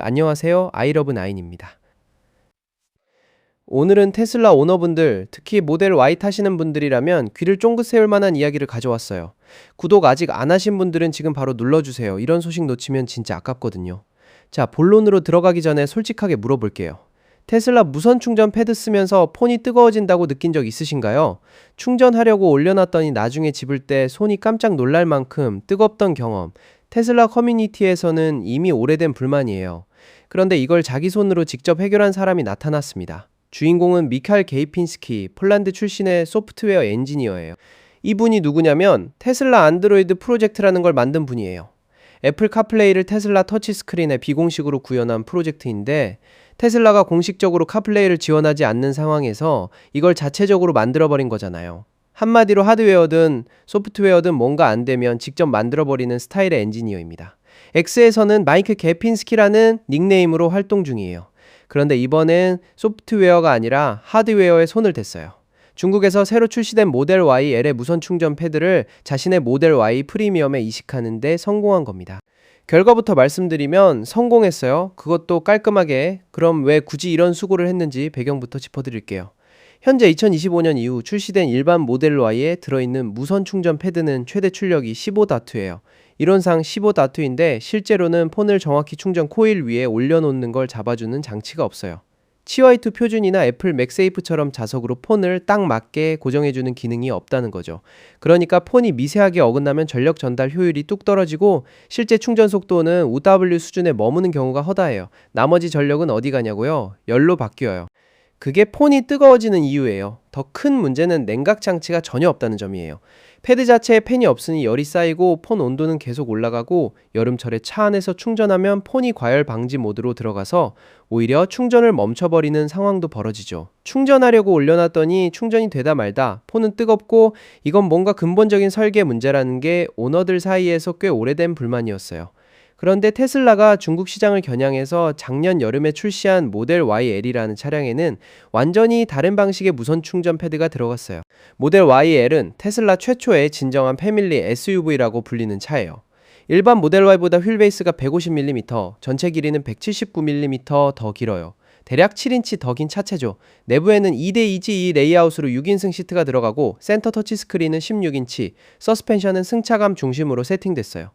안녕하세요. 아이러브9입니다. 오늘은 테슬라 오너분들, 특히 모델 Y 타시는 분들이라면 귀를 쫑긋 세울 만한 이야기를 가져왔어요. 구독 아직 안 하신 분들은 지금 바로 눌러주세요. 이런 소식 놓치면 진짜 아깝거든요. 자, 본론으로 들어가기 전에 솔직하게 물어볼게요. 테슬라 무선 충전 패드 쓰면서 폰이 뜨거워진다고 느낀 적 있으신가요? 충전하려고 올려놨더니 나중에 집을 때 손이 깜짝 놀랄 만큼 뜨겁던 경험. 테슬라 커뮤니티에서는 이미 오래된 불만이에요. 그런데 이걸 자기 손으로 직접 해결한 사람이 나타났습니다. 주인공은 미칼 게이핀스키, 폴란드 출신의 소프트웨어 엔지니어예요. 이분이 누구냐면 테슬라 안드로이드 프로젝트라는 걸 만든 분이에요. 애플 카플레이를 테슬라 터치스크린에 비공식으로 구현한 프로젝트인데, 테슬라가 공식적으로 카플레이를 지원하지 않는 상황에서 이걸 자체적으로 만들어버린 거잖아요. 한마디로 하드웨어든 소프트웨어든 뭔가 안 되면 직접 만들어버리는 스타일의 엔지니어입니다. X에서는 마이크 게핀스키라는 닉네임으로 활동 중이에요. 그런데 이번엔 소프트웨어가 아니라 하드웨어에 손을 댔어요. 중국에서 새로 출시된 모델 Y L의 무선 충전 패드를 자신의 모델 Y 프리미엄에 이식하는 데 성공한 겁니다. 결과부터 말씀드리면 성공했어요. 그것도 깔끔하게. 그럼 왜 굳이 이런 수고를 했는지 배경부터 짚어드릴게요. 현재 2025년 이후 출시된 일반 모델 Y에 들어있는 무선 충전 패드는 최대 출력이 15W 예요. 이론상 15W인데 실제로는 폰을 정확히 충전 코일 위에 올려놓는 걸 잡아주는 장치가 없어요. 치와이2 표준이나 애플 맥세이프처럼 자석으로 폰을 딱 맞게 고정해주는 기능이 없다는 거죠. 그러니까 폰이 미세하게 어긋나면 전력 전달 효율이 뚝 떨어지고 실제 충전 속도는 OW 수준에 머무는 경우가 허다해요. 나머지 전력은 어디 가냐고요? 열로 바뀌어요. 그게 폰이 뜨거워지는 이유예요. 더 큰 문제는 냉각 장치가 전혀 없다는 점이에요. 패드 자체에 팬이 없으니 열이 쌓이고 폰 온도는 계속 올라가고, 여름철에 차 안에서 충전하면 폰이 과열 방지 모드로 들어가서 오히려 충전을 멈춰버리는 상황도 벌어지죠. 충전하려고 올려놨더니 충전이 되다 말다 폰은 뜨겁고, 이건 뭔가 근본적인 설계 문제라는 게 오너들 사이에서 꽤 오래된 불만이었어요. 그런데 테슬라가 중국 시장을 겨냥해서 작년 여름에 출시한 모델 Y L이라는 차량에는 완전히 다른 방식의 무선 충전 패드가 들어갔어요. 모델 Y L은 테슬라 최초의 진정한 패밀리 SUV라고 불리는 차예요. 일반 모델 Y보다 휠베이스가 150mm, 전체 길이는 179mm 더 길어요. 대략 7인치 더 긴 차체죠. 내부에는 2대2G2 레이아웃으로 6인승 시트가 들어가고, 센터 터치 스크린은 16인치, 서스펜션은 승차감 중심으로 세팅됐어요.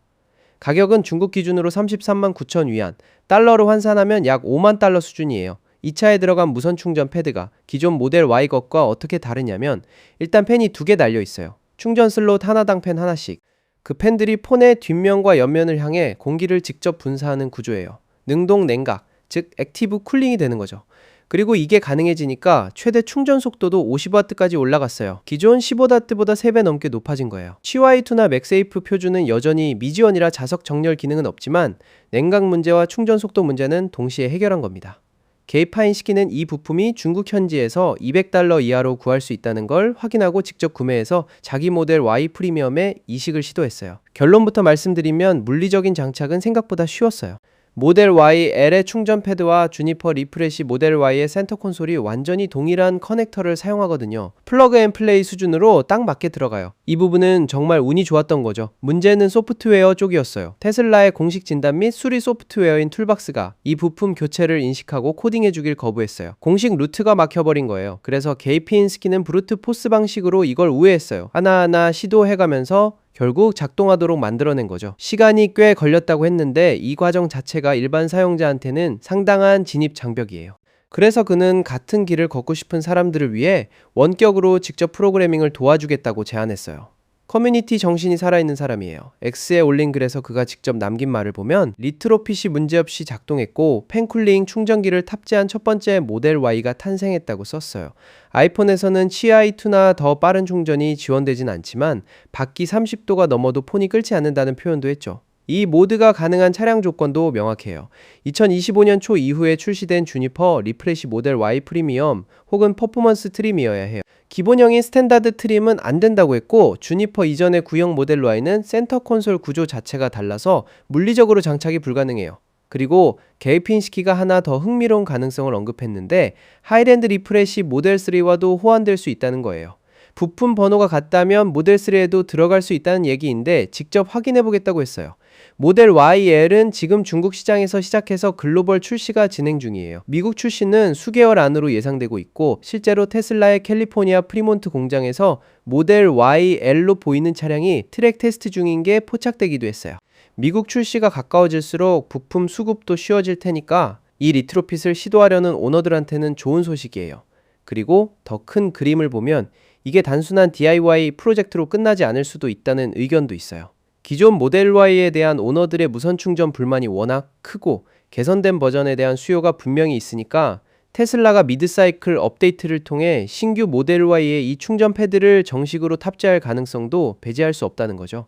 가격은 중국 기준으로 33만 9천 위안, 달러로 환산하면 약 5만 달러 수준이에요. 이 차에 들어간 무선 충전 패드가 기존 모델 Y 것과 어떻게 다르냐면, 일단 팬이 2개 달려 있어요. 충전 슬롯 하나당 팬 하나씩. 그 팬들이 폰의 뒷면과 옆면을 향해 공기를 직접 분사하는 구조예요. 능동 냉각, 즉 액티브 쿨링이 되는 거죠. 그리고 이게 가능해지니까 최대 충전 속도도 50W까지 올라갔어요. 기존 15W보다 3배 넘게 높아진 거예요. 치와이2나 맥세이프 표준은 여전히 미지원이라 자석 정렬 기능은 없지만, 냉각 문제와 충전 속도 문제는 동시에 해결한 겁니다. 게이파인시키는 이 부품이 중국 현지에서 200달러 이하로 구할 수 있다는 걸 확인하고 직접 구매해서 자기 모델 Y 프리미엄에 이식을 시도했어요. 결론부터 말씀드리면 물리적인 장착은 생각보다 쉬웠어요. 모델 Y L의 충전 패드와 주니퍼 리프레시 모델 Y의 센터 콘솔이 완전히 동일한 커넥터를 사용하거든요. 플러그 앤 플레이 수준으로 딱 맞게 들어가요. 이 부분은 정말 운이 좋았던 거죠. 문제는 소프트웨어 쪽이었어요. 테슬라의 공식 진단 및 수리 소프트웨어인 툴박스가 이 부품 교체를 인식하고 코딩해주길 거부했어요. 공식 루트가 막혀버린 거예요. 그래서 게이핀스키는 브루트 포스 방식으로 이걸 우회했어요. 하나하나 시도해가면서 결국 작동하도록 만들어낸 거죠. 시간이 꽤 걸렸다고 했는데 이 과정 자체가 일반 사용자한테는 상당한 진입 장벽이에요. 그래서 그는 같은 길을 걷고 싶은 사람들을 위해 원격으로 직접 프로그래밍을 도와주겠다고 제안했어요. 커뮤니티 정신이 살아있는 사람이에요. X에 올린 글에서 그가 직접 남긴 말을 보면, 리트로핏이 문제없이 작동했고 팬쿨링 충전기를 탑재한 첫 번째 모델 Y가 탄생했다고 썼어요. 아이폰에서는 치아이2나 더 빠른 충전이 지원되진 않지만 밖이 30도가 넘어도 폰이 끓지 않는다는 표현도 했죠. 이 모드가 가능한 차량 조건도 명확해요. 2025년 초 이후에 출시된 주니퍼 리프레시 모델 Y 프리미엄 혹은 퍼포먼스 트림이어야 해요. 기본형인 스탠다드 트림은 안 된다고 했고, 주니퍼 이전의 구형 모델 Y는 센터 콘솔 구조 자체가 달라서 물리적으로 장착이 불가능해요. 그리고 게이핀시키가 하나 더 흥미로운 가능성을 언급했는데, 하이랜드 리프레시 모델 3와도 호환될 수 있다는 거예요. 부품 번호가 같다면 모델 3에도 들어갈 수 있다는 얘기인데 직접 확인해 보겠다고 했어요. 모델 YL은 지금 중국 시장에서 시작해서 글로벌 출시가 진행 중이에요. 미국 출시는 수개월 안으로 예상되고 있고 실제로 테슬라의 캘리포니아 프리몬트 공장에서 모델 YL로 보이는 차량이 트랙 테스트 중인 게 포착되기도 했어요. 미국 출시가 가까워질수록 부품 수급도 쉬워질 테니까 이 리트로핏을 시도하려는 오너들한테는 좋은 소식이에요. 그리고 더 큰 그림을 보면 이게 단순한 DIY 프로젝트로 끝나지 않을 수도 있다는 의견도 있어요. 기존 모델 Y에 대한 오너들의 무선 충전 불만이 워낙 크고 개선된 버전에 대한 수요가 분명히 있으니까 테슬라가 미드사이클 업데이트를 통해 신규 모델 Y의 이 충전 패드를 정식으로 탑재할 가능성도 배제할 수 없다는 거죠.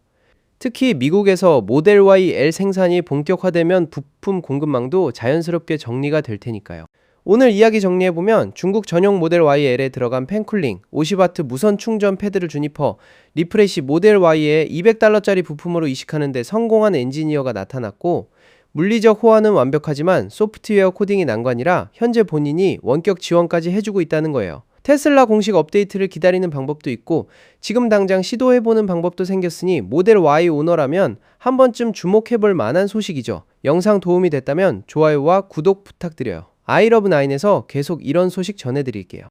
특히 미국에서 모델 Y L 생산이 본격화되면 부품 공급망도 자연스럽게 정리가 될 테니까요. 오늘 이야기 정리해보면 중국 전용 모델 YL에 들어간 팬쿨링, 50W 무선 충전 패드를 주니퍼, 리프레시 모델 Y에 $200짜리 부품으로 이식하는 데 성공한 엔지니어가 나타났고 물리적 호환은 완벽하지만 소프트웨어 코딩이 난관이라 현재 본인이 원격 지원까지 해주고 있다는 거예요. 테슬라 공식 업데이트를 기다리는 방법도 있고 지금 당장 시도해보는 방법도 생겼으니 모델 Y 오너라면 한 번쯤 주목해볼 만한 소식이죠. 영상 도움이 됐다면 좋아요와 구독 부탁드려요. 아이러브9에서 계속 이런 소식 전해드릴게요.